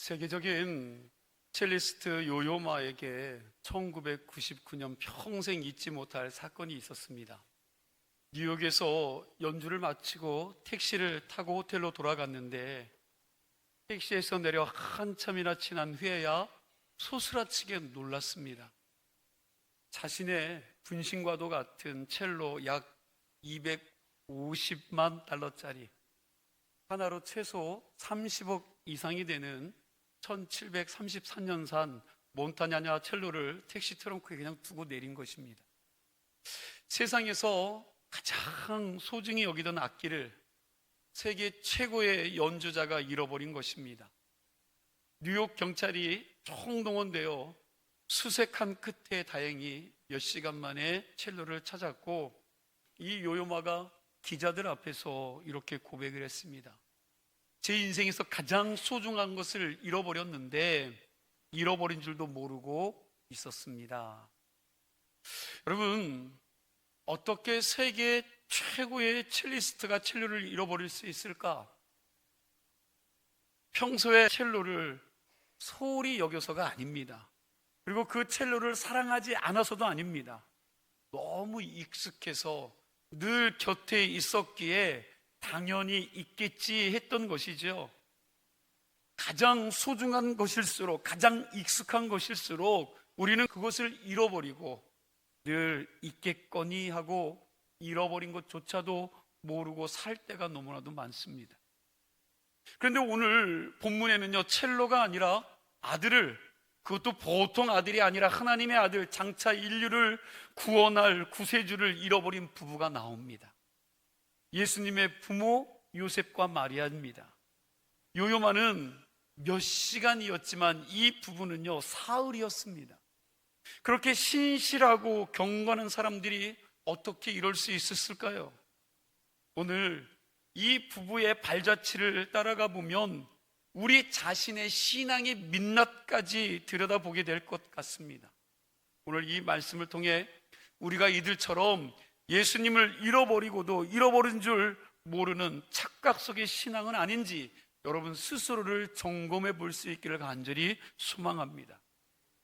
세계적인 첼리스트 요요마에게 1999년 평생 잊지 못할 사건이 있었습니다. 뉴욕에서 연주를 마치고 택시를 타고 호텔로 돌아갔는데 택시에서 내려 한참이나 지난 후에야 소스라치게 놀랐습니다. 자신의 분신과도 같은 첼로 약 250만 달러짜리, 하나로 최소 30억 이상이 되는 1734년산 몬타냐냐 첼로를 택시 트렁크에 그냥 두고 내린 것입니다. 세상에서 가장 소중히 여기던 악기를 세계 최고의 연주자가 잃어버린 것입니다. 뉴욕 경찰이 총동원되어 수색한 끝에 다행히 몇 시간 만에 첼로를 찾았고, 이 요요마가 기자들 앞에서 이렇게 고백을 했습니다. 제 인생에서 가장 소중한 것을 잃어버렸는데 잃어버린 줄도 모르고 있었습니다. 여러분, 어떻게 세계 최고의 첼리스트가 첼로를 잃어버릴 수 있을까? 평소에 첼로를 소홀히 여겨서가 아닙니다. 그리고 그 첼로를 사랑하지 않아서도 아닙니다. 너무 익숙해서 늘 곁에 있었기에 당연히 있겠지 했던 것이죠. 가장 소중한 것일수록, 가장 익숙한 것일수록 우리는 그것을 잃어버리고 늘 있겠거니 하고 잃어버린 것조차도 모르고 살 때가 너무나도 많습니다. 그런데 오늘 본문에는요, 첼로가 아니라 아들을, 그것도 보통 아들이 아니라 하나님의 아들, 장차 인류를 구원할 구세주를 잃어버린 부부가 나옵니다. 예수님의 부모 요셉과 마리아입니다. 요요마는 몇 시간이었지만 이 부부는요, 사흘이었습니다. 그렇게 신실하고 경건한 사람들이 어떻게 이럴 수 있었을까요? 오늘 이 부부의 발자취를 따라가 보면 우리 자신의 신앙의 민낯까지 들여다보게 될 것 같습니다. 오늘 이 말씀을 통해 우리가 이들처럼 예수님을 잃어버리고도 잃어버린 줄 모르는 착각 속의 신앙은 아닌지 여러분 스스로를 점검해 볼 수 있기를 간절히 소망합니다.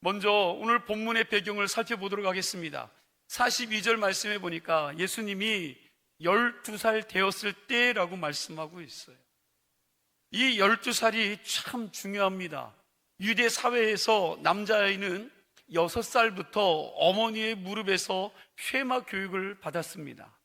먼저 오늘 본문의 배경을 살펴보도록 하겠습니다. 42절 말씀해 보니까 예수님이 12살 되었을 때라고 말씀하고 있어요. 이 12살이 참 중요합니다. 유대 사회에서 남자아이는 6살부터 어머니의 무릎에서 쉐마 교육을 받았습니다.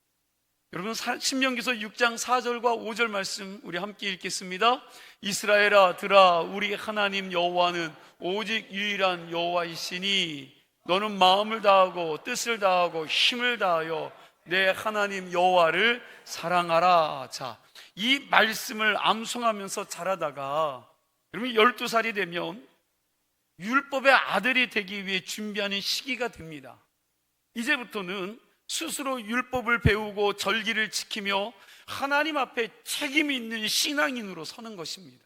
여러분, 신명기서 6장 4절과 5절 말씀 우리 함께 읽겠습니다. 이스라엘아 들아, 우리 하나님 여호와는 오직 유일한 여호와이시니 너는 마음을 다하고 뜻을 다하고 힘을 다하여 내 하나님 여호와를 사랑하라. 자, 이 말씀을 암송하면서 자라다가 여러분 12살이 되면 율법의 아들이 되기 위해 준비하는 시기가 됩니다. 이제부터는 스스로 율법을 배우고 절기를 지키며 하나님 앞에 책임이 있는 신앙인으로 서는 것입니다.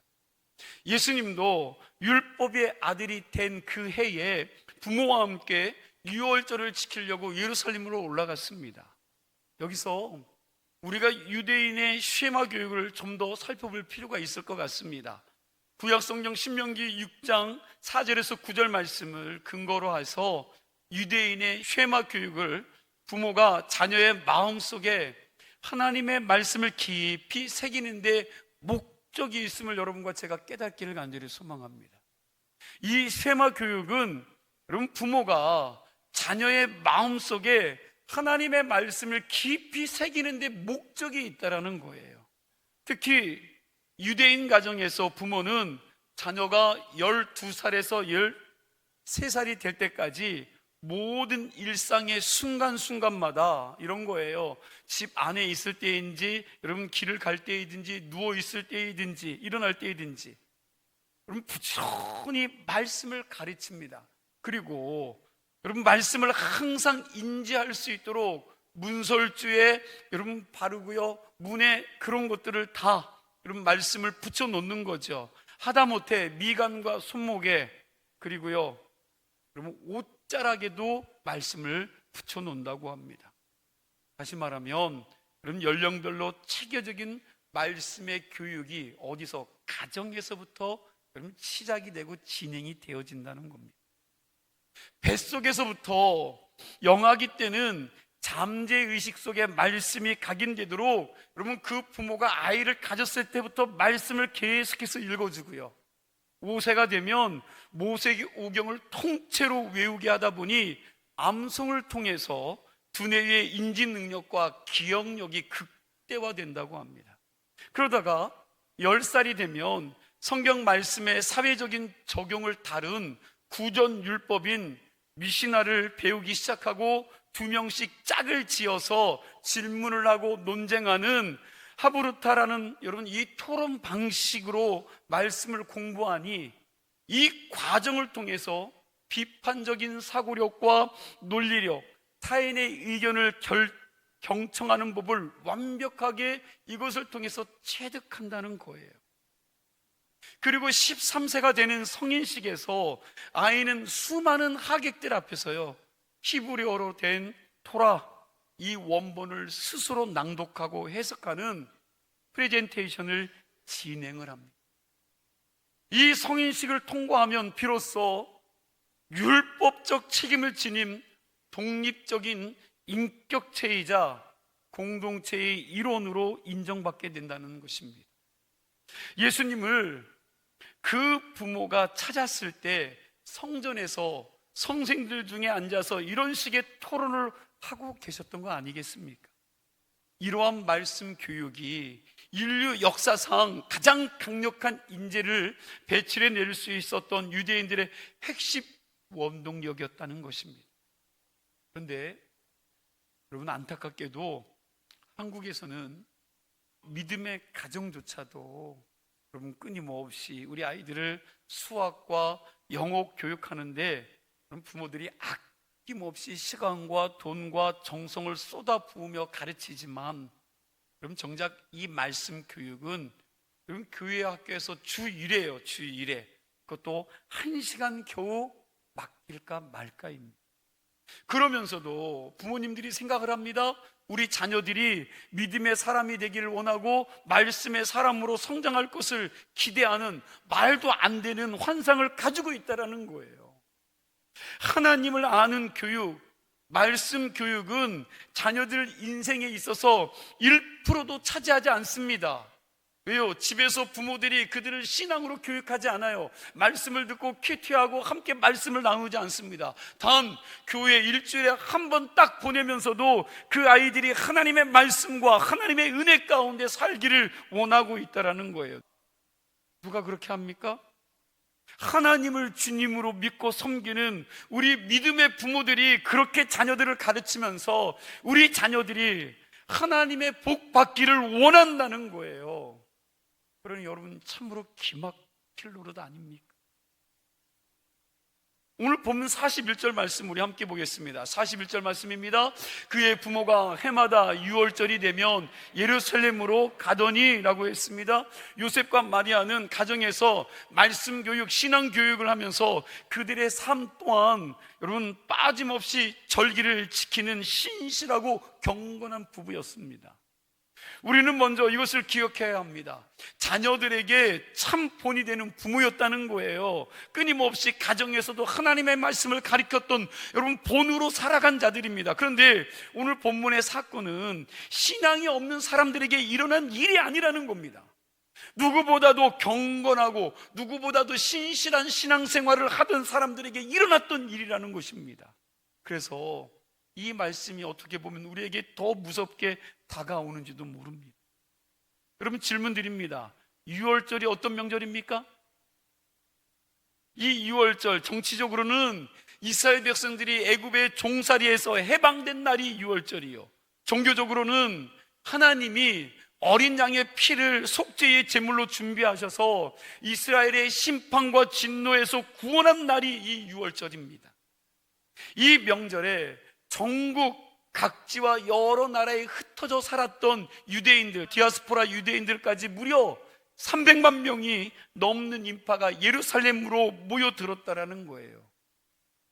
예수님도 율법의 아들이 된 그 해에 부모와 함께 유월절을 지키려고 예루살렘으로 올라갔습니다. 여기서 우리가 유대인의 쉐마 교육을 좀 더 살펴볼 필요가 있을 것 같습니다. 구약성경 신명기 6장 4절에서 9절 말씀을 근거로 해서 유대인의 쉐마 교육을 부모가 자녀의 마음속에 하나님의 말씀을 깊이 새기는데 목적이 있음을 여러분과 제가 깨닫기를 간절히 소망합니다. 이 쉐마 교육은 여러분 부모가 자녀의 마음속에 하나님의 말씀을 깊이 새기는데 목적이 있다라는 거예요. 특히 유대인 가정에서 부모는 자녀가 12살에서 13살이 될 때까지 모든 일상의 순간순간마다 이런 거예요. 집 안에 있을 때인지, 여러분 길을 갈 때이든지, 누워 있을 때이든지, 일어날 때이든지 여러분 부지런히 말씀을 가르칩니다. 그리고 여러분 말씀을 항상 인지할 수 있도록 문설주에 여러분 바르고요, 문에 그런 것들을 다 여러분 말씀을 붙여 놓는 거죠. 하다못해 미간과 손목에, 그리고요 여러분 옷자락에도 말씀을 붙여 놓는다고 합니다. 다시 말하면 여러분 연령별로 체계적인 말씀의 교육이 어디서? 가정에서부터 그러면 시작이 되고 진행이 되어진다는 겁니다. 뱃속에서부터 영아기 때는 잠재의식 속에 말씀이 각인되도록 여러분 그 부모가 아이를 가졌을 때부터 말씀을 계속해서 읽어주고요, 5세가 되면 모세기 오경을 통째로 외우게 하다 보니 암송을 통해서 두뇌의 인지 능력과 기억력이 극대화된다고 합니다. 그러다가 10살이 되면 성경 말씀의 사회적인 적용을 다룬 구전율법인 미시나를 배우기 시작하고 2명씩 짝을 지어서 질문을 하고 논쟁하는 하브루타라는 여러분 이 토론 방식으로 말씀을 공부하니 이 과정을 통해서 비판적인 사고력과 논리력, 타인의 의견을 경청하는 법을 완벽하게 이것을 통해서 체득한다는 거예요. 그리고 13세가 되는 성인식에서 아이는 수많은 하객들 앞에서요, 히브리어로 된 토라, 이 원본을 스스로 낭독하고 해석하는 프레젠테이션을 진행을 합니다. 이 성인식을 통과하면 비로소 율법적 책임을 지닌 독립적인 인격체이자 공동체의 일원으로 인정받게 된다는 것입니다. 예수님을 그 부모가 찾았을 때 성전에서 성생들 중에 앉아서 이런 식의 토론을 하고 계셨던 거 아니겠습니까? 이러한 말씀 교육이 인류 역사상 가장 강력한 인재를 배출해 낼 수 있었던 유대인들의 핵심 원동력이었다는 것입니다. 그런데 여러분, 안타깝게도 한국에서는 믿음의 가정조차도 여러분 끊임없이 우리 아이들을 수학과 영어 교육하는데 부모들이 아낌없이 시간과 돈과 정성을 쏟아부으며 가르치지만 그럼 정작 이 말씀 교육은 여러분 교회 학교에서 주 1회예요. 주 1회. 그것도 1시간 겨우 맡길까 말까입니다. 그러면서도 부모님들이 생각을 합니다. 우리 자녀들이 믿음의 사람이 되기를 원하고 말씀의 사람으로 성장할 것을 기대하는 말도 안 되는 환상을 가지고 있다는 거예요. 하나님을 아는 교육, 말씀 교육은 자녀들 인생에 있어서 1%도 차지하지 않습니다. 왜요? 집에서 부모들이 그들을 신앙으로 교육하지 않아요. 말씀을 듣고 큐티하고 함께 말씀을 나누지 않습니다. 단 교회 일주일에 한 번 딱 보내면서도 그 아이들이 하나님의 말씀과 하나님의 은혜 가운데 살기를 원하고 있다는 거예요. 누가 그렇게 합니까? 하나님을 주님으로 믿고 섬기는 우리 믿음의 부모들이 그렇게 자녀들을 가르치면서 우리 자녀들이 하나님의 복 받기를 원한다는 거예요. 그러니 여러분 참으로 기막힐 노릇 아닙니까? 오늘 본문 41절 말씀 우리 함께 보겠습니다. 41절 말씀입니다. 그의 부모가 해마다 6월절이 되면 예루살렘으로 가더니 라고 했습니다. 요셉과 마리아는 가정에서 말씀 교육, 신앙 교육을 하면서 그들의 삶 또한 여러분 빠짐없이 절기를 지키는 신실하고 경건한 부부였습니다. 우리는 먼저 이것을 기억해야 합니다. 자녀들에게 참 본이 되는 부모였다는 거예요. 끊임없이 가정에서도 하나님의 말씀을 가르쳤던 여러분 본으로 살아간 자들입니다. 그런데 오늘 본문의 사건은 신앙이 없는 사람들에게 일어난 일이 아니라는 겁니다. 누구보다도 경건하고 누구보다도 신실한 신앙생활을 하던 사람들에게 일어났던 일이라는 것입니다. 그래서 이 말씀이 어떻게 보면 우리에게 더 무섭게 다가오는지도 모릅니다. 여러분 질문 드립니다. 6월절이 어떤 명절입니까? 이 6월절 정치적으로는 이스라엘 백성들이 애굽의 종살이에서 해방된 날이 6월절이요, 종교적으로는 하나님이 어린 양의 피를 속죄의 제물로 준비하셔서 이스라엘의 심판과 진노에서 구원한 날이 이 6월절입니다. 이 명절에 전국 각지와 여러 나라에 흩어져 살았던 유대인들, 디아스포라 유대인들까지 무려 300만 명이 넘는 인파가 예루살렘으로 모여들었다라는 거예요.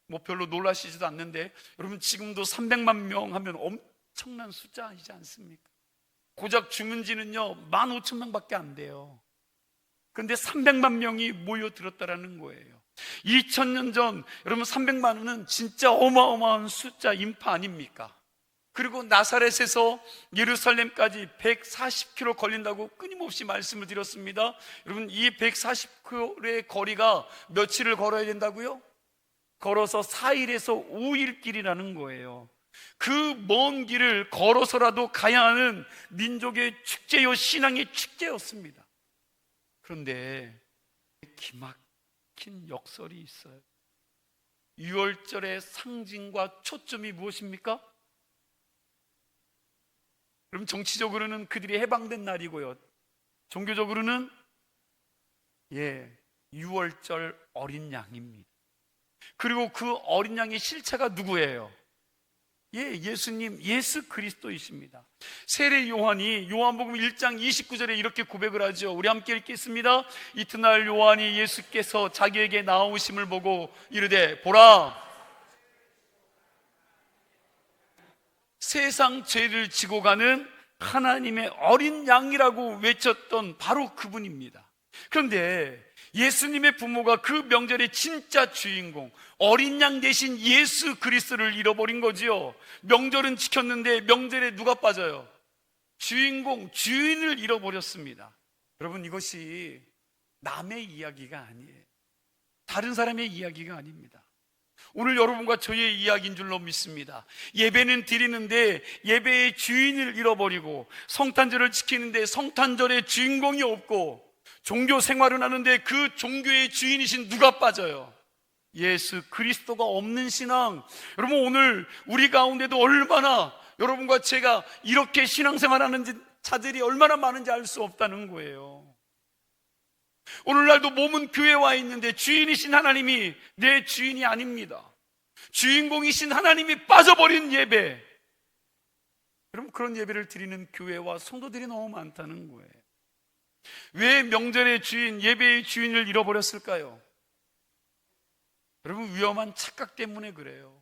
뭐 별로 놀라시지도 않는데 여러분 지금도 300만 명 하면 엄청난 숫자이지 않습니까? 고작 주민지는요 15,000명밖에 안 돼요. 그런데 300만 명이 모여들었다라는 거예요. 2000년 전 여러분 300만은 진짜 어마어마한 숫자 인파 아닙니까? 그리고 나사렛에서 예루살렘까지 140km 걸린다고 끊임없이 말씀을 드렸습니다. 여러분 이 140km의 거리가 며칠을 걸어야 된다고요? 걸어서 4일에서 5일 길이라는 거예요. 그 먼 길을 걸어서라도 가야 하는 민족의 축제요, 신앙의 축제였습니다. 그런데 기막힌 역설이 있어요. 6월절의 상징과 초점이 무엇입니까? 그럼 정치적으로는 그들이 해방된 날이고요, 종교적으로는 6월절 어린 양입니다. 그리고 그 어린 양의 실체가 누구예요? 예수님, 예수 그리스도이십니다. 세례 요한이 요한복음 1장 29절에 이렇게 고백을 하죠. 우리 함께 읽겠습니다. 이튿날 요한이 예수께서 자기에게 나오심을 보고 이르되 보라, 세상 죄를 지고 가는 하나님의 어린 양이라고 외쳤던 바로 그분입니다. 그런데 예수님의 부모가 그 명절의 진짜 주인공 어린 양 대신 예수 그리스도를 잃어버린 거지요. 명절은 지켰는데 명절에 누가 빠져요? 주인공, 주인을 잃어버렸습니다. 여러분 이것이 남의 이야기가 아니에요. 다른 사람의 이야기가 아닙니다. 오늘 여러분과 저의 이야기인 줄로 믿습니다. 예배는 드리는데 예배의 주인을 잃어버리고, 성탄절을 지키는데 성탄절의 주인공이 없고, 종교 생활을 하는데 그 종교의 주인이신 누가 빠져요? 예수 그리스도가 없는 신앙. 여러분 오늘 우리 가운데도 얼마나 여러분과 제가 이렇게 신앙생활하는 자들이 얼마나 많은지 알 수 없다는 거예요. 오늘날도 몸은 교회에 와 있는데 주인이신 하나님이 내 주인이 아닙니다. 주인공이신 하나님이 빠져버린 예배. 여러분 그런 예배를 드리는 교회와 성도들이 너무 많다는 거예요. 왜 명절의 주인, 예배의 주인을 잃어버렸을까요? 여러분 위험한 착각 때문에 그래요.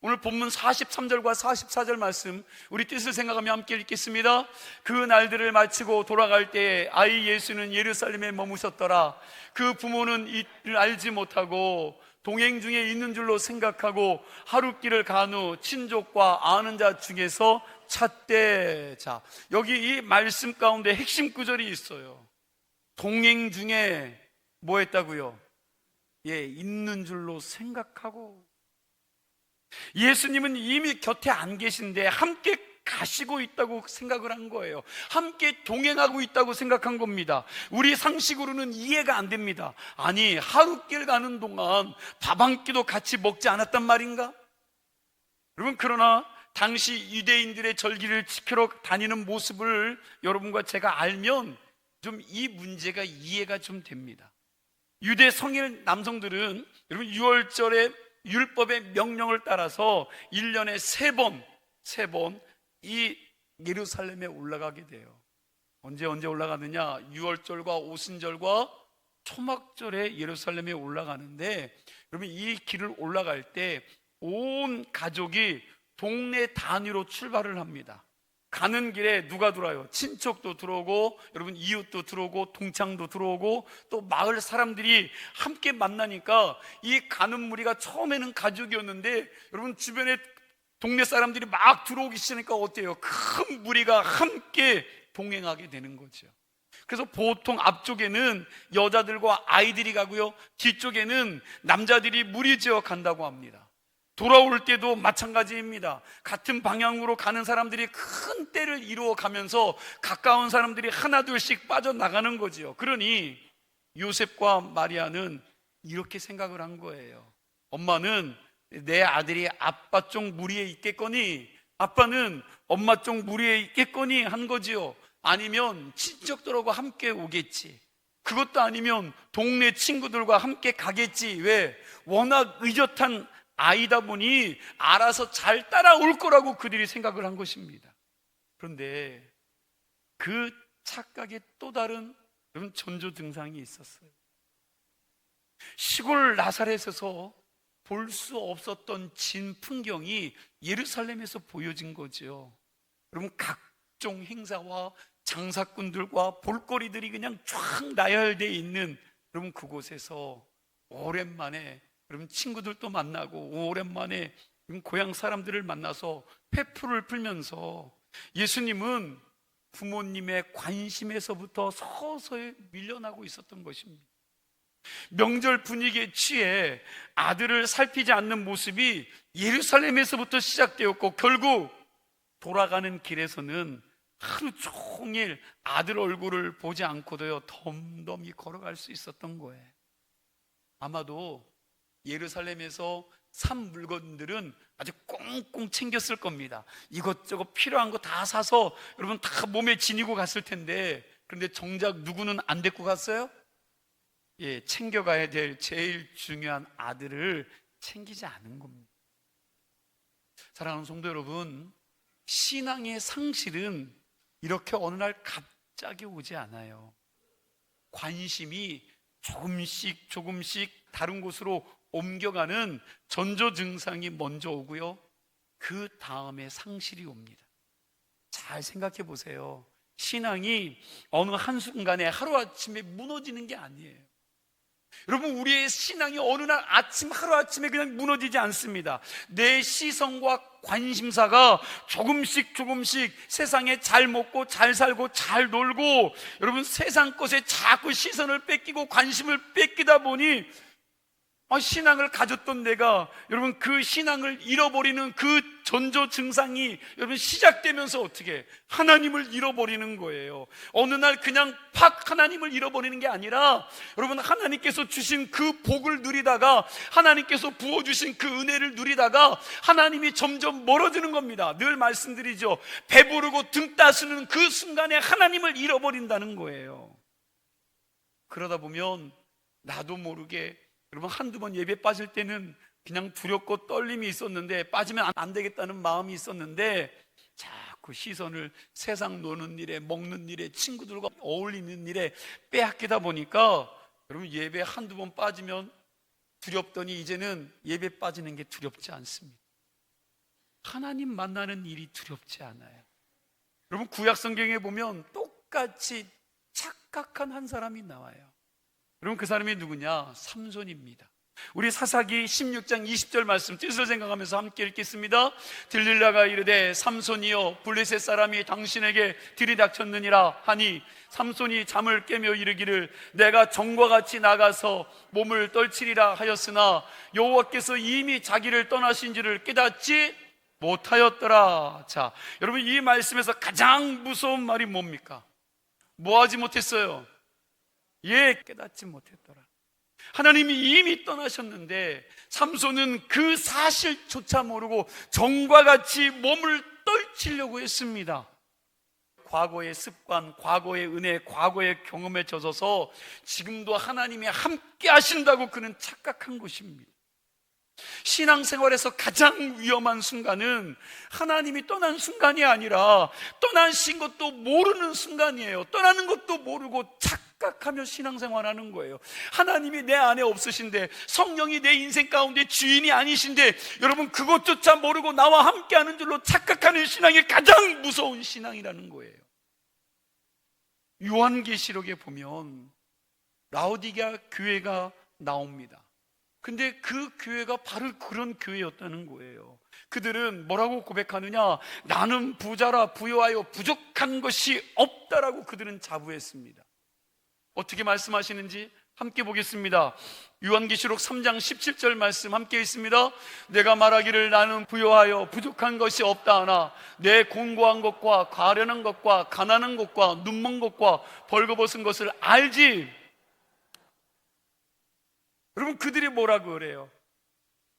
오늘 본문 43절과 44절 말씀 우리 뜻을 생각하며 함께 읽겠습니다. 그 날들을 마치고 돌아갈 때에 아이 예수는 예루살렘에 머무셨더라. 그 부모는 이를 알지 못하고 동행 중에 있는 줄로 생각하고 하룻길을 간 후 친족과 아는 자 중에서 찾되. 자, 여기 이 말씀 가운데 핵심 구절이 있어요. 동행 중에 뭐 했다고요? 있는 줄로 생각하고. 예수님은 이미 곁에 안 계신데 함께 가시고 있다고 생각을 한 거예요. 함께 동행하고 있다고 생각한 겁니다. 우리 상식으로는 이해가 안 됩니다. 아니 하룻길 가는 동안 밥 한 끼도 같이 먹지 않았단 말인가? 여러분 그러나 당시 유대인들의 절기를 지키러 다니는 모습을 여러분과 제가 알면 좀 이 문제가 이해가 좀 됩니다. 유대 성인 남성들은 여러분 6월절에 율법의 명령을 따라서 1년에 3번 이 예루살렘에 올라가게 돼요. 언제 올라가느냐? 6월절과 오순절과 초막절에 예루살렘에 올라가는데, 여러분 이 길을 올라갈 때 온 가족이 동네 단위로 출발을 합니다. 가는 길에 누가 들어와요? 친척도 들어오고, 여러분 이웃도 들어오고, 동창도 들어오고, 또 마을 사람들이 함께 만나니까 이 가는 무리가 처음에는 가족이었는데 여러분 주변에 동네 사람들이 막 들어오기 시작하니까 어때요? 큰 무리가 함께 동행하게 되는 거죠. 그래서 보통 앞쪽에는 여자들과 아이들이 가고요, 뒤쪽에는 남자들이 무리지어 간다고 합니다. 돌아올 때도 마찬가지입니다. 같은 방향으로 가는 사람들이 큰 떼를 이루어 가면서 가까운 사람들이 하나둘씩 빠져나가는 거지요. 그러니 요셉과 마리아는 이렇게 생각을 한 거예요. 엄마는 내 아들이 아빠 쪽 무리에 있겠거니, 아빠는 엄마 쪽 무리에 있겠거니 한 거지요. 아니면 친척들하고 함께 오겠지. 그것도 아니면 동네 친구들과 함께 가겠지. 왜? 워낙 의젓한 아이다 보니 알아서 잘 따라올 거라고 그들이 생각을 한 것입니다. 그런데 그 착각에 또 다른 전조 증상이 있었어요. 시골 나사렛에서 볼 수 없었던 진 풍경이 예루살렘에서 보여진 거죠. 여러분 각종 행사와 장사꾼들과 볼거리들이 그냥 쫙 나열되어 있는 여러분 그곳에서 오랜만에 여러분 친구들도 만나고 오랜만에 고향 사람들을 만나서 회풀을 풀면서 예수님은 부모님의 관심에서부터 서서히 밀려나고 있었던 것입니다. 명절 분위기에 취해 아들을 살피지 않는 모습이 예루살렘에서부터 시작되었고, 결국 돌아가는 길에서는 하루 종일 아들 얼굴을 보지 않고도요 덤덤히 걸어갈 수 있었던 거예요. 아마도 예루살렘에서 산 물건들은 아주 꽁꽁 챙겼을 겁니다. 이것저것 필요한 거 다 사서 여러분 다 몸에 지니고 갔을 텐데, 그런데 정작 누구는 안 데리고 갔어요? 챙겨가야 될 제일 중요한 아들을 챙기지 않은 겁니다. 사랑하는 성도 여러분, 신앙의 상실은 이렇게 어느 날 갑자기 오지 않아요. 관심이 조금씩 다른 곳으로 옮겨가는 전조 증상이 먼저 오고요, 그 다음에 상실이 옵니다. 잘 생각해 보세요. 신앙이 어느 한순간에 하루아침에 무너지는 게 아니에요. 여러분, 우리의 신앙이 어느 날 하루아침에 그냥 무너지지 않습니다. 내 시선과 관심사가 조금씩 세상에 잘 먹고 잘 살고 잘 놀고, 여러분 세상 것에 자꾸 시선을 뺏기고 관심을 뺏기다 보니 신앙을 가졌던 내가 여러분 그 신앙을 잃어버리는 그 전조 증상이 여러분 시작되면서 어떻게 하나님을 잃어버리는 거예요. 어느 날 그냥 팍 하나님을 잃어버리는 게 아니라 여러분 하나님께서 주신 그 복을 누리다가, 하나님께서 부어주신 그 은혜를 누리다가 하나님이 점점 멀어지는 겁니다. 늘 말씀드리죠. 배부르고 등 따스는 그 순간에 하나님을 잃어버린다는 거예요. 그러다 보면 나도 모르게 여러분 한두 번 예배 빠질 때는 그냥 두렵고 떨림이 있었는데, 빠지면 안 되겠다는 마음이 있었는데, 자꾸 시선을 세상 노는 일에, 먹는 일에, 친구들과 어울리는 일에 빼앗기다 보니까 여러분 예배 한두 번 빠지면 두렵더니 이제는 예배 빠지는 게 두렵지 않습니다. 하나님 만나는 일이 두렵지 않아요. 여러분 구약 성경에 보면 똑같이 착각한 한 사람이 나와요. 여러분 그 사람이 누구냐? 삼손입니다. 우리 사사기 16장 20절 말씀 뜻을 생각하면서 함께 읽겠습니다. 들릴라가 이르되 삼손이여, 블레셋 사람이 당신에게 들이닥쳤느니라 하니, 삼손이 잠을 깨며 이르기를 내가 전과 같이 나가서 몸을 떨치리라 하였으나 여호와께서 이미 자기를 떠나신 줄을 깨닫지 못하였더라. 자, 여러분 이 말씀에서 가장 무서운 말이 뭡니까? 뭐 하지 못했어요? 깨닫지 못했더라. 하나님이 이미 떠나셨는데 삼손은 그 사실조차 모르고 전과 같이 몸을 떨치려고 했습니다. 과거의 습관, 과거의 은혜, 과거의 경험에 젖어서 지금도 하나님이 함께 하신다고 그는 착각한 것입니다. 신앙생활에서 가장 위험한 순간은 하나님이 떠난 순간이 아니라 떠나신 것도 모르는 순간이에요. 떠나는 것도 모르고 착각하며 신앙생활하는 거예요. 하나님이 내 안에 없으신데, 성령이 내 인생 가운데 주인이 아니신데, 여러분 그것조차 모르고 나와 함께하는 줄로 착각하는 신앙이 가장 무서운 신앙이라는 거예요. 요한계시록에 보면 라오디게아 교회가 나옵니다. 근데 그 교회가 바로 그런 교회였다는 거예요. 그들은 뭐라고 고백하느냐? 나는 부자라 부요하여 부족한 것이 없다라고 그들은 자부했습니다. 어떻게 말씀하시는지 함께 보겠습니다. 요한계시록 3장 17절 말씀 함께 있습니다. 내가 말하기를 나는 부요하여 부족한 것이 없다 하나 내 공고한 것과 가련한 것과 가난한 것과 눈먼 것과 벌거벗은 것을 알지. 여러분 그들이 뭐라고 그래요?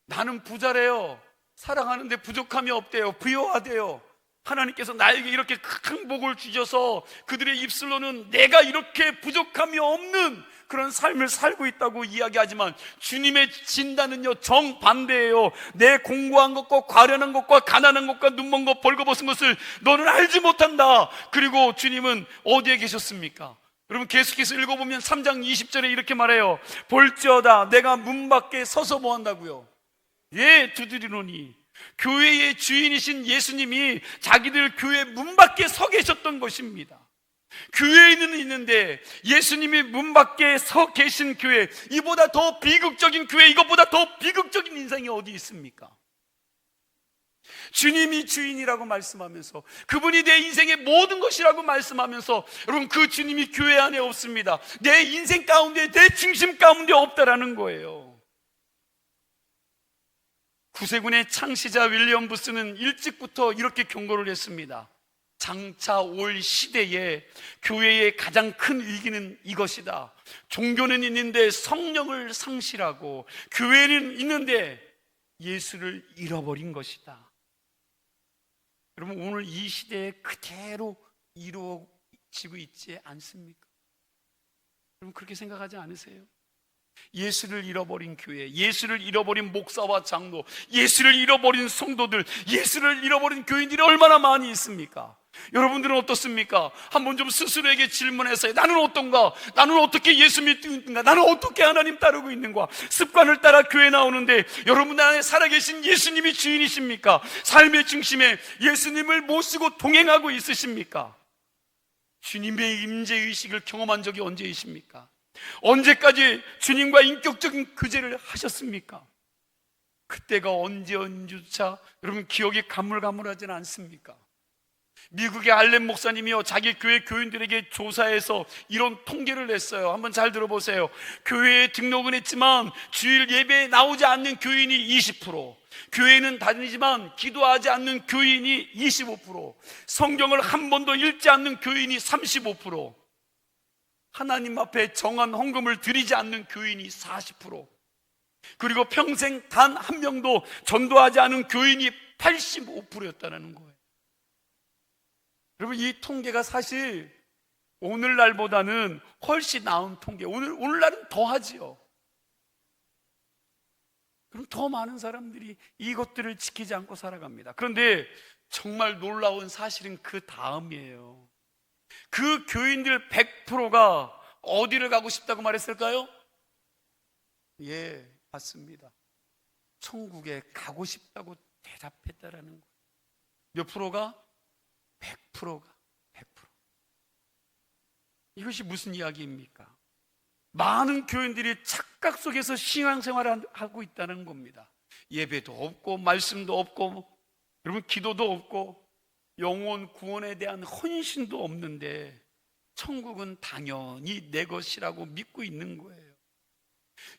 나는 부자래요. 사랑하는데 부족함이 없대요. 부요하대요. 하나님께서 나에게 이렇게 큰 복을 주셔서 그들의 입술로는 내가 이렇게 부족함이 없는 그런 삶을 살고 있다고 이야기하지만 주님의 진단은요 정반대예요. 내 공고한 것과 가련한 것과 가난한 것과 눈먼 것 벌거벗은 것을 너는 알지 못한다. 그리고 주님은 어디에 계셨습니까? 여러분 계속해서 읽어보면 3장 20절에 이렇게 말해요. 볼지어다 내가 문 밖에 서서 뭐 한다고요? 두드리노니. 교회의 주인이신 예수님이 자기들 교회 문 밖에 서 계셨던 것입니다. 교회에는 있는데 예수님이 문 밖에 서 계신 교회, 이보다 더 비극적인 교회, 이것보다 더 비극적인 인생이 어디 있습니까? 주님이 주인이라고 말씀하면서, 그분이 내 인생의 모든 것이라고 말씀하면서, 여러분, 그 주님이 교회 안에 없습니다. 내 인생 가운데, 내 중심 가운데 없다라는 거예요. 구세군의 창시자 윌리엄 부스는 일찍부터 이렇게 경고를 했습니다. 장차 올 시대에 교회의 가장 큰 위기는 이것이다. 종교는 있는데 성령을 상실하고, 교회는 있는데 예수를 잃어버린 것이다. 여러분, 오늘 이 시대에 그대로 이루어지고 있지 않습니까? 여러분, 그렇게 생각하지 않으세요? 예수를 잃어버린 교회, 예수를 잃어버린 목사와 장로, 예수를 잃어버린 성도들, 예수를 잃어버린 교인들이 얼마나 많이 있습니까? 여러분들은 어떻습니까? 한번 좀 스스로에게 질문해서, 나는 어떤가? 나는 어떻게 예수 믿고 있는가? 나는 어떻게 하나님 따르고 있는가? 습관을 따라 교회 나오는데 여러분 안에 살아계신 예수님이 주인이십니까? 삶의 중심에 예수님을 모시고 동행하고 있으십니까? 주님의 임재의식을 경험한 적이 언제이십니까? 언제까지 주님과 인격적인 교제를 하셨습니까? 그때가 언제인지조차 여러분 기억이 가물가물하지는 않습니까? 미국의 알렌 목사님이요, 자기 교회 교인들에게 조사해서 이런 통계를 냈어요. 한번 잘 들어보세요. 교회에 등록은 했지만 주일 예배에 나오지 않는 교인이 20%, 교회는 다니지만 기도하지 않는 교인이 25%, 성경을 한 번도 읽지 않는 교인이 35%, 하나님 앞에 정한 헌금을 드리지 않는 교인이 40%, 그리고 평생 단 한 명도 전도하지 않은 교인이 85%였다는 거예요. 여러분, 이 통계가 사실 오늘날보다는 훨씬 나은 통계, 오늘날은 더하지요. 그럼 더 많은 사람들이 이것들을 지키지 않고 살아갑니다. 그런데 정말 놀라운 사실은 그 다음이에요. 그 교인들 100%가 어디를 가고 싶다고 말했을까요? 예, 맞습니다. 천국에 가고 싶다고 대답했다라는 거예요. 몇 프로가? 100%가 100%. 이것이 무슨 이야기입니까? 많은 교인들이 착각 속에서 신앙생활을 하고 있다는 겁니다. 예배도 없고 말씀도 없고 여러분 기도도 없고 영혼 구원에 대한 헌신도 없는데 천국은 당연히 내 것이라고 믿고 있는 거예요.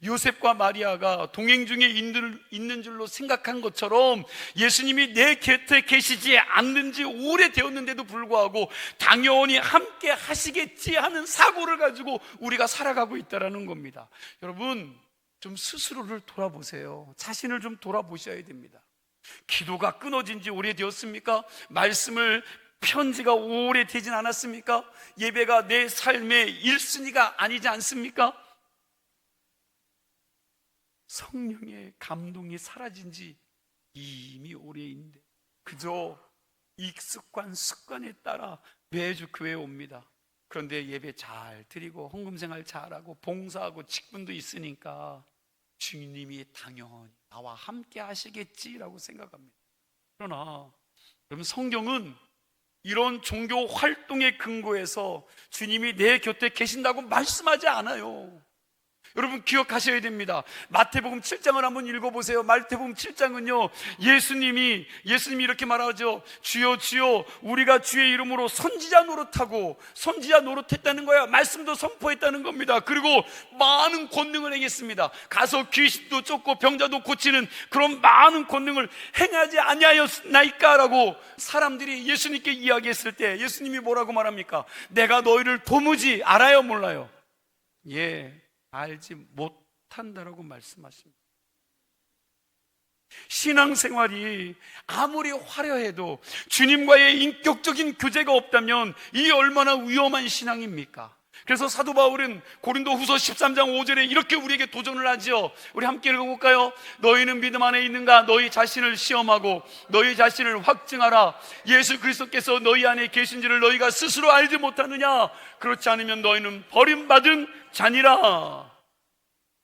요셉과 마리아가 동행 중에 있는 줄로 생각한 것처럼 예수님이 내 곁에 계시지 않는 지 오래되었는데도 불구하고 당연히 함께 하시겠지 하는 사고를 가지고 우리가 살아가고 있다는 겁니다. 여러분, 좀 스스로를 돌아보세요. 자신을 좀 돌아보셔야 됩니다. 기도가 끊어진 지 오래되었습니까? 말씀을 편지가 오래되진 않았습니까? 예배가 내 삶의 1순위가 아니지 않습니까? 성령의 감동이 사라진 지 이미 오래인데 그저 익숙한 습관에 따라 매주 교회에 옵니다. 그런데 예배 잘 드리고 헌금생활 잘하고 봉사하고 직분도 있으니까 주님이 당연히 나와 함께 하시겠지라고 생각합니다. 그러나 여러분, 성경은 이런 종교 활동의 근거에서 주님이 내 곁에 계신다고 말씀하지 않아요. 여러분 기억하셔야 됩니다. 마태복음 7장을 한번 읽어보세요. 마태복음 7장은요 예수님이 이렇게 말하죠. 주여 주여 우리가 주의 이름으로 선지자 노릇하고, 선지자 노릇했다는 거야. 말씀도 선포했다는 겁니다. 그리고 많은 권능을 행했습니다. 가서 귀신도 쫓고 병자도 고치는 그런 많은 권능을 행하지 아니하였나이까 라고 사람들이 예수님께 이야기했을 때 예수님이 뭐라고 말합니까? 내가 너희를 도무지 알아요 몰라요? 예, 알지 못한다라고 말씀하십니다. 신앙생활이 아무리 화려해도 주님과의 인격적인 교제가 없다면 이 얼마나 위험한 신앙입니까? 그래서 사도 바울은 고린도 후서 13장 5절에 이렇게 우리에게 도전을 하죠. 우리 함께 읽어볼까요? 너희는 믿음 안에 있는가? 너희 자신을 시험하고 너희 자신을 확증하라. 예수 그리스도께서 너희 안에 계신지를 너희가 스스로 알지 못하느냐? 그렇지 않으면 너희는 버림받은 자니라.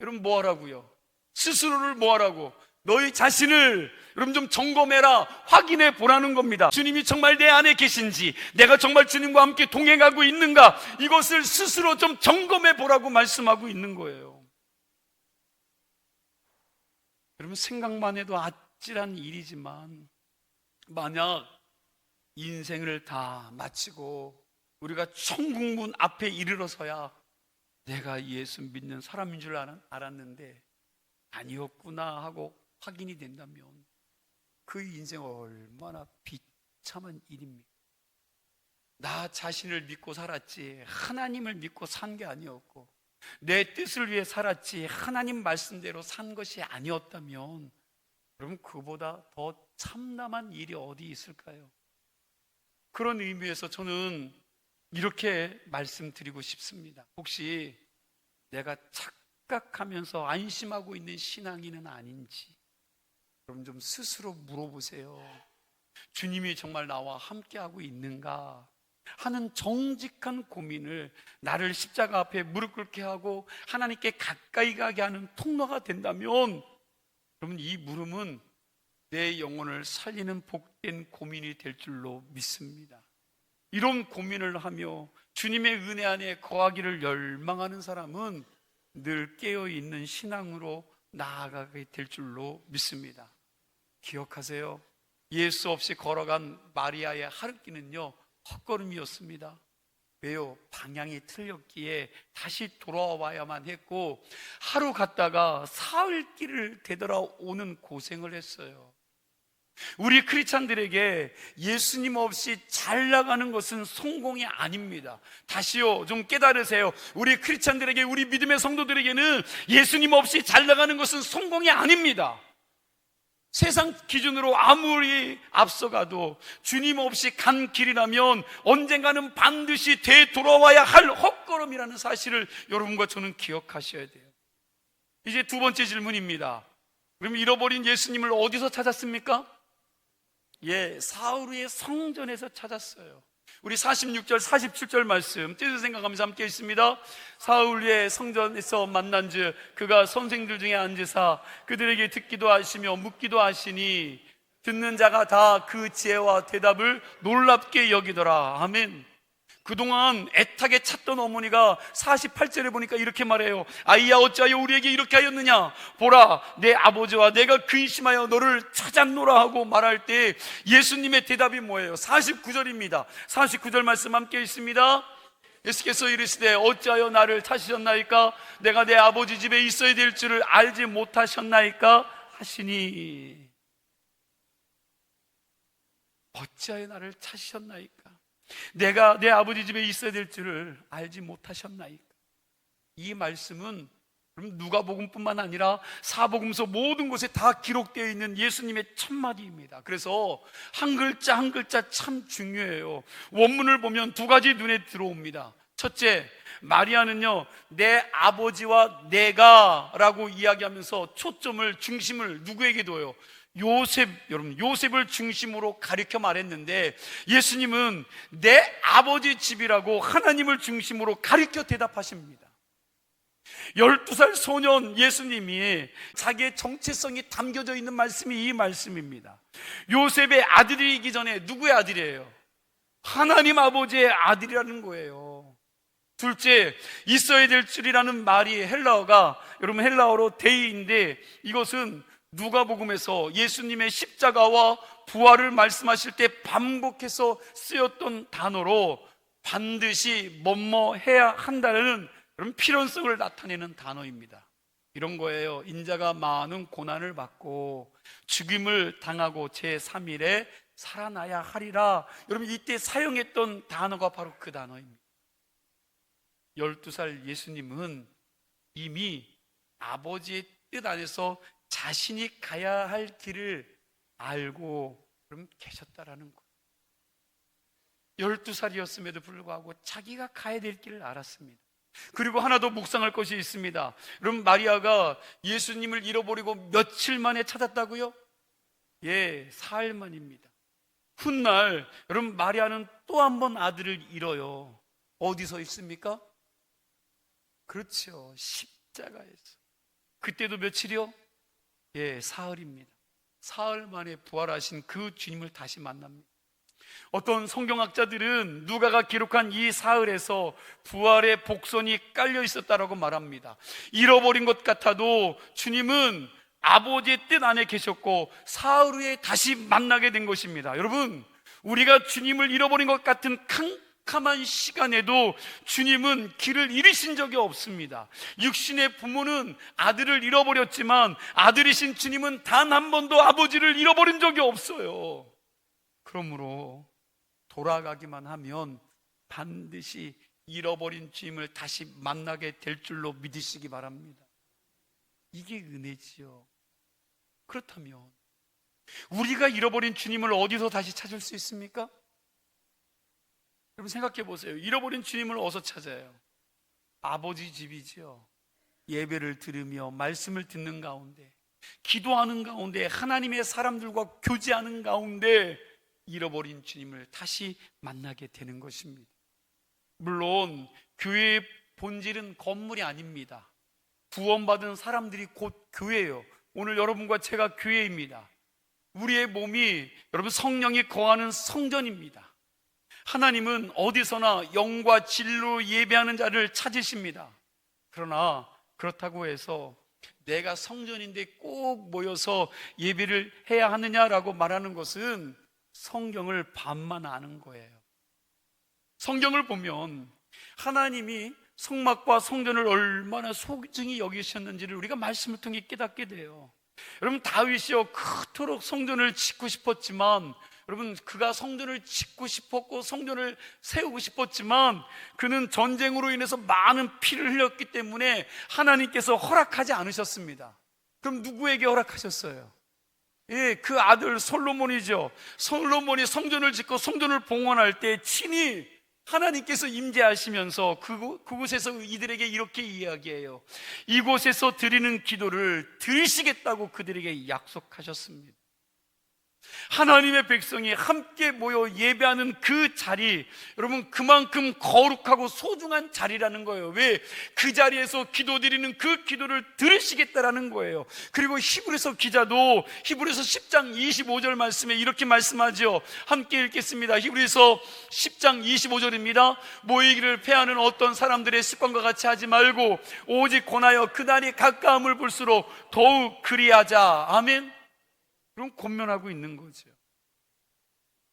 여러분 뭐하라고요? 스스로를 뭐하라고? 너희 자신을 여러분 좀 점검해라, 확인해 보라는 겁니다. 주님이 정말 내 안에 계신지, 내가 정말 주님과 함께 동행하고 있는가, 이것을 스스로 좀 점검해 보라고 말씀하고 있는 거예요. 여러분, 생각만 해도 아찔한 일이지만 만약 인생을 다 마치고 우리가 천국문 앞에 이르러서야 내가 예수 믿는 사람인 줄 알았는데 아니었구나 하고 확인이 된다면 그 인생 얼마나 비참한 일입니까? 나 자신을 믿고 살았지 하나님을 믿고 산 게 아니었고, 내 뜻을 위해 살았지 하나님 말씀대로 산 것이 아니었다면 여러분, 그보다 더 참담한 일이 어디 있을까요? 그런 의미에서 저는 이렇게 말씀드리고 싶습니다. 혹시 내가 착각하면서 안심하고 있는 신앙인은 아닌지 그럼 좀 스스로 물어보세요. 주님이 정말 나와 함께하고 있는가 하는 정직한 고민을 나를 십자가 앞에 무릎 꿇게 하고 하나님께 가까이 가게 하는 통로가 된다면 그러면 이 물음은 내 영혼을 살리는 복된 고민이 될 줄로 믿습니다. 이런 고민을 하며 주님의 은혜 안에 거하기를 열망하는 사람은 늘 깨어있는 신앙으로 나아가게 될 줄로 믿습니다. 기억하세요. 예수 없이 걸어간 마리아의 하룻길은요 헛걸음이었습니다. 왜요? 방향이 틀렸기에 다시 돌아와야만 했고 하루 갔다가 사흘길을 되돌아오는 고생을 했어요. 우리 크리스찬들에게 예수님 없이 잘 나가는 것은 성공이 아닙니다. 다시요, 좀 깨달으세요. 우리 크리스찬들에게, 우리 믿음의 성도들에게는 예수님 없이 잘 나가는 것은 성공이 아닙니다. 세상 기준으로 아무리 앞서가도 주님 없이 간 길이라면 언젠가는 반드시 되돌아와야 할 헛걸음이라는 사실을 여러분과 저는 기억하셔야 돼요. 이제 두 번째 질문입니다. 그럼 잃어버린 예수님을 어디서 찾았습니까? 사울의 성전에서 찾았어요. 우리 46절 47절 말씀 뜻을 생각하면서 함께 있습니다. 사울의 성전에서 만난즉 그가 선생들 중에 앉으사 그들에게 듣기도 하시며 묻기도 하시니 듣는 자가 다 그 지혜와 대답을 놀랍게 여기더라. 아멘. 그동안 애타게 찾던 어머니가 48절에 보니까 이렇게 말해요. 아이야, 어찌하여 우리에게 이렇게 하였느냐? 보라, 내 아버지와 내가 근심하여 너를 찾았노라 하고 말할 때 예수님의 대답이 뭐예요? 49절입니다 49절 말씀 함께 있습니다. 예수께서 이르시되 어찌하여 나를 찾으셨나이까? 내가 내 아버지 집에 있어야 될 줄을 알지 못하셨나이까? 하시니. 어찌하여 나를 찾으셨나이까? 내가 내 아버지 집에 있어야 될 줄을 알지 못하셨나이까? 이 말씀은 누가복음뿐만 아니라 사복음서 모든 곳에 다 기록되어 있는 예수님의 첫마디입니다. 그래서 한 글자 한 글자 참 중요해요. 원문을 보면 두 가지 눈에 들어옵니다. 첫째, 마리아는요 내 아버지와 내가 라고 이야기하면서 초점을, 중심을 누구에게 둬요? 요셉, 여러분 요셉을 중심으로 가리켜 말했는데 예수님은 내 아버지 집이라고 하나님을 중심으로 가리켜 대답하십니다. 12살 소년 예수님이 자기의 정체성이 담겨져 있는 말씀이 이 말씀입니다. 요셉의 아들이기 전에 누구의 아들이에요? 하나님 아버지의 아들이라는 거예요. 둘째, 있어야 될 줄이라는 말이 헬라어가 여러분 헬라어로 데이인데 이것은 누가복음에서 예수님의 십자가와 부활을 말씀하실 때 반복해서 쓰였던 단어로 반드시 뭐뭐 해야 한다는 그런 필연성을 나타내는 단어입니다. 이런 거예요. 인자가 많은 고난을 받고 죽임을 당하고 제3일에 살아나야 하리라. 여러분 이때 사용했던 단어가 바로 그 단어입니다. 12살 예수님은 이미 아버지의 뜻 안에서 자신이 가야 할 길을 알고 그럼 계셨다라는 거예요. 12살이었음에도 불구하고 자기가 가야 될 길을 알았습니다. 그리고 하나 더 묵상할 것이 있습니다. 여러분 마리아가 예수님을 잃어버리고 며칠 만에 찾았다고요? 사흘 만입니다. 훗날 여러분 마리아는 또 한 번 아들을 잃어요. 어디서 있습니까? 그렇죠, 십자가에서. 그때도 며칠이요? 예, 사흘입니다. 사흘 만에 부활하신 그 주님을 다시 만납니다. 어떤 성경학자들은 누가가 기록한 이 사흘에서 부활의 복선이 깔려 있었다라고 말합니다. 잃어버린 것 같아도 주님은 아버지의 뜻 안에 계셨고 사흘 후에 다시 만나게 된 것입니다. 여러분, 우리가 주님을 잃어버린 것 같은 캄캄한 시간에도 주님은 길을 잃으신 적이 없습니다. 육신의 부모는 아들을 잃어버렸지만 아들이신 주님은 단 한 번도 아버지를 잃어버린 적이 없어요. 그러므로 돌아가기만 하면 반드시 잃어버린 주님을 다시 만나게 될 줄로 믿으시기 바랍니다. 이게 은혜지요. 그렇다면 우리가 잃어버린 주님을 어디서 다시 찾을 수 있습니까? 여러분 생각해 보세요. 잃어버린 주님을 어디서 찾아요? 아버지 집이지요. 예배를 들으며 말씀을 듣는 가운데, 기도하는 가운데, 하나님의 사람들과 교제하는 가운데 잃어버린 주님을 다시 만나게 되는 것입니다. 물론 교회의 본질은 건물이 아닙니다. 구원받은 사람들이 곧 교회예요. 오늘 여러분과 제가 교회입니다. 우리의 몸이 여러분 성령이 거하는 성전입니다. 하나님은 어디서나 영과 진리로 예배하는 자를 찾으십니다. 그러나 그렇다고 해서 내가 성전인데 꼭 모여서 예배를 해야 하느냐라고 말하는 것은 성경을 반만 아는 거예요. 성경을 보면 하나님이 성막과 성전을 얼마나 소중히 여기셨는지를 우리가 말씀을 통해 깨닫게 돼요. 여러분, 다윗이요 그토록 성전을 짓고 싶었지만, 여러분, 그가 성전을 짓고 싶었고 성전을 세우고 싶었지만 그는 전쟁으로 인해서 많은 피를 흘렸기 때문에 하나님께서 허락하지 않으셨습니다. 그럼 누구에게 허락하셨어요? 예, 그 아들 솔로몬이죠. 솔로몬이 성전을 짓고 성전을 봉헌할 때 친히 하나님께서 임재하시면서 그곳에서 이들에게 이렇게 이야기해요. 이곳에서 드리는 기도를 들으시겠다고 그들에게 약속하셨습니다. 하나님의 백성이 함께 모여 예배하는 그 자리, 여러분 그만큼 거룩하고 소중한 자리라는 거예요. 왜? 그 자리에서 기도드리는 그 기도를 들으시겠다라는 거예요. 그리고 히브리서 기자도 히브리서 10장 25절 말씀에 이렇게 말씀하죠. 함께 읽겠습니다. 히브리서 10장 25절입니다. 모이기를 패하는 어떤 사람들의 습관과 같이 하지 말고 오직 권하여 그날이 가까움을 볼수록 더욱 그리하자. 아멘. 그럼 권면하고 있는 거죠.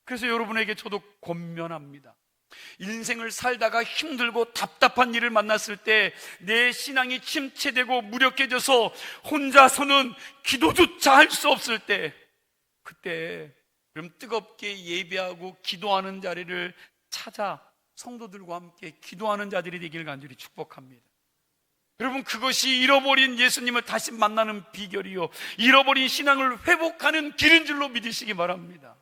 그래서 여러분에게 저도 권면합니다. 인생을 살다가 힘들고 답답한 일을 만났을 때 내 신앙이 침체되고 무력해져서 혼자서는 기도조차 할 수 없을 때, 그때 그럼 뜨겁게 예배하고 기도하는 자리를 찾아 성도들과 함께 기도하는 자들이 되기를 간절히 축복합니다. 여러분, 그것이 잃어버린 예수님을 다시 만나는 비결이요, 잃어버린 신앙을 회복하는 길인 줄로 믿으시기 바랍니다.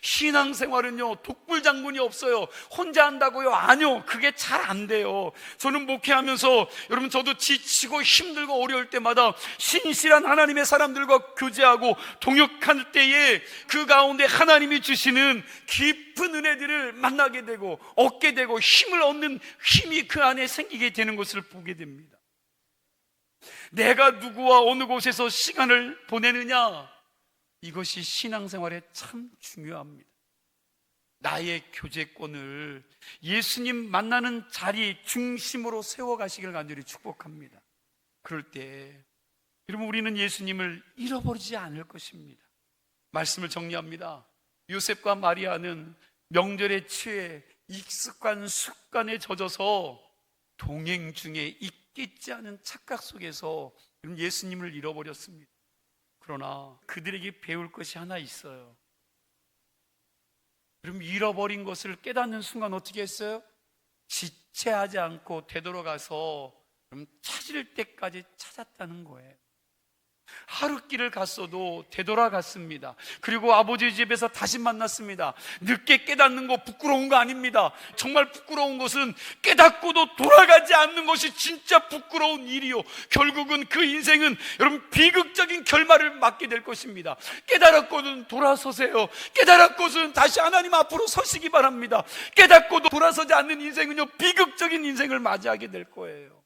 신앙생활은요 독불장군이 없어요. 혼자 한다고요? 아니요, 그게 잘 안 돼요. 저는 목회하면서 여러분 저도 지치고 힘들고 어려울 때마다 신실한 하나님의 사람들과 교제하고 동역할 때에 그 가운데 하나님이 주시는 깊은 은혜들을 만나게 되고 얻게 되고 힘을 얻는 힘이 그 안에 생기게 되는 것을 보게 됩니다. 내가 누구와 어느 곳에서 시간을 보내느냐, 이것이 신앙생활에 참 중요합니다. 나의 교제권을 예수님 만나는 자리 중심으로 세워가시길 간절히 축복합니다. 그럴 때 여러분, 우리는 예수님을 잃어버리지 않을 것입니다. 말씀을 정리합니다. 요셉과 마리아는 명절에 취해 익숙한 습관에 젖어서 동행 중에 잊지 않은 착각 속에서 예수님을 잃어버렸습니다. 그러나 그들에게 배울 것이 하나 있어요. 그럼 잃어버린 것을 깨닫는 순간 어떻게 했어요? 지체하지 않고 되돌아가서 그럼 찾을 때까지 찾았다는 거예요. 하루 길을 갔어도 되돌아갔습니다. 그리고 아버지 집에서 다시 만났습니다. 늦게 깨닫는 거 부끄러운 거 아닙니다. 정말 부끄러운 것은 깨닫고도 돌아가지 않는 것이 진짜 부끄러운 일이요, 결국은 그 인생은 여러분 비극적인 결말을 맞게 될 것입니다. 깨달았거든 돌아서세요. 깨달았거든 다시 하나님 앞으로 서시기 바랍니다. 깨닫고도 돌아서지 않는 인생은요 비극적인 인생을 맞이하게 될 거예요.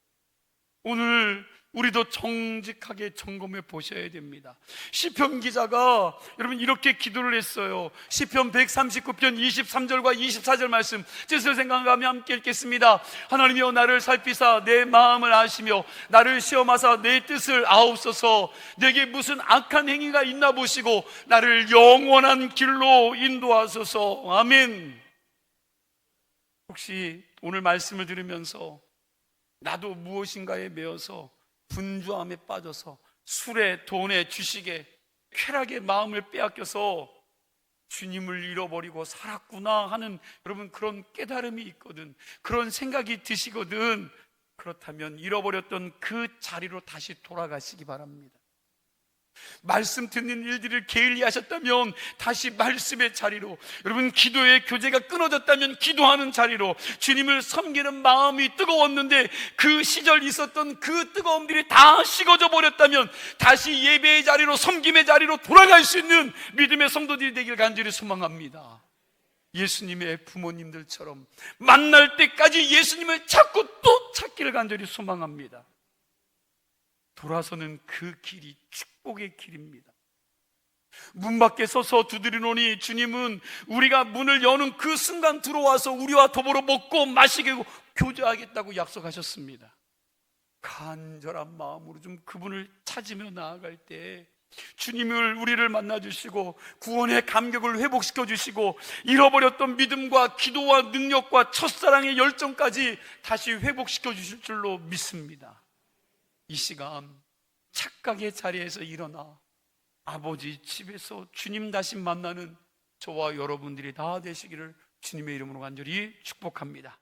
오늘 우리도 정직하게 점검해 보셔야 됩니다. 시편 기자가 여러분 이렇게 기도를 했어요. 시편 139편 23절과 24절 말씀 뜻을 생각하며 함께 읽겠습니다. 하나님이여 나를 살피사 내 마음을 아시며 나를 시험하사 내 뜻을 아옵소서. 내게 무슨 악한 행위가 있나 보시고 나를 영원한 길로 인도하소서. 아멘. 혹시 오늘 말씀을 들으면서 나도 무엇인가에 매여서 분주함에 빠져서 술에, 돈에, 주식에, 쾌락의 마음을 빼앗겨서 주님을 잃어버리고 살았구나 하는 여러분 그런 깨달음이 있거든, 그런 생각이 드시거든, 그렇다면 잃어버렸던 그 자리로 다시 돌아가시기 바랍니다. 말씀 듣는 일들을 게을리하셨다면 다시 말씀의 자리로, 여러분 기도의 교제가 끊어졌다면 기도하는 자리로, 주님을 섬기는 마음이 뜨거웠는데 그 시절 있었던 그 뜨거움들이 다 식어져 버렸다면 다시 예배의 자리로, 섬김의 자리로 돌아갈 수 있는 믿음의 성도들이 되길 간절히 소망합니다. 예수님의 부모님들처럼 만날 때까지 예수님을 찾고 또 찾기를 간절히 소망합니다. 돌아서는 그 길이 축복의 길입니다. 문 밖에 서서 두드리노니 주님은 우리가 문을 여는 그 순간 들어와서 우리와 더불어 먹고 마시고 교제하겠다고 약속하셨습니다. 간절한 마음으로 좀 그분을 찾으며 나아갈 때 주님을 우리를 만나주시고 구원의 감격을 회복시켜 주시고 잃어버렸던 믿음과 기도와 능력과 첫사랑의 열정까지 다시 회복시켜 주실 줄로 믿습니다. 이 시간 착각의 자리에서 일어나 아버지 집에서 주님 다시 만나는 저와 여러분들이 다 되시기를 주님의 이름으로 간절히 축복합니다.